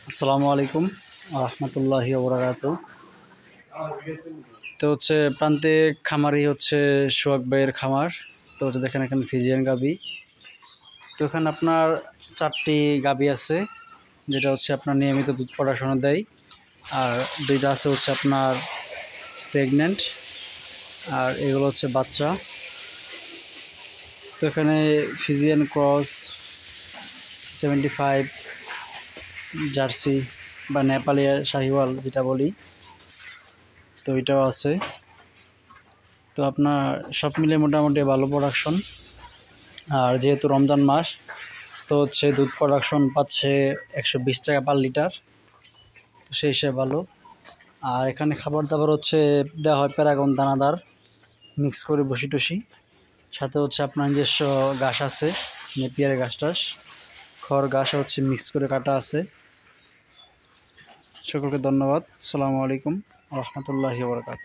আসসালামু আলাইকুম রহমতুল্লাহি ওবরাকাতু। তো হচ্ছে প্রান্তিক খামারই হচ্ছে সোহাগ ভাইয়ের খামার। তো হচ্ছে দেখেন এখানে ফিজিয়ান গাবি। তো এখানে আপনার 4টি গাবি আছে, যেটা হচ্ছে আপনার নিয়মিত দুধ পড়াশোনা দেয়। আর 2টা আছে হচ্ছে আপনার প্রেগনেন্ট, আর এগুলো হচ্ছে বাচ্চা। তো এখানে ফিজিয়ান ক্রস 75 জার্সি বা নেপালি শাহিওয়াল যেটা বলি, তো এটাও আছে। তো আপনার সব মিলে মোটামুটি ভালো প্রোডাকশন। আর যেহেতু রমজান মাস, তো হচ্ছে দুধ প্রোডাকশন পাচ্ছে 120 টাকা পার লিটার, তো সেই হিসেবে ভালো। আর এখানে খাবার দাবার হচ্ছে দেওয়া হয় প্যারাগন দানাদার মিক্স করে বসি টসি, সাথে হচ্ছে আপনার নিজস্ব ঘাস আছে, নেপিয়ারের ঘাস টাস, খড় ঘাস হচ্ছে মিক্স করে কাটা আছে। সকলকে ধন্যবাদ। আসসালামু আলাইকুম রহমতুল্লাহি ওয়া বারাকাতুহু।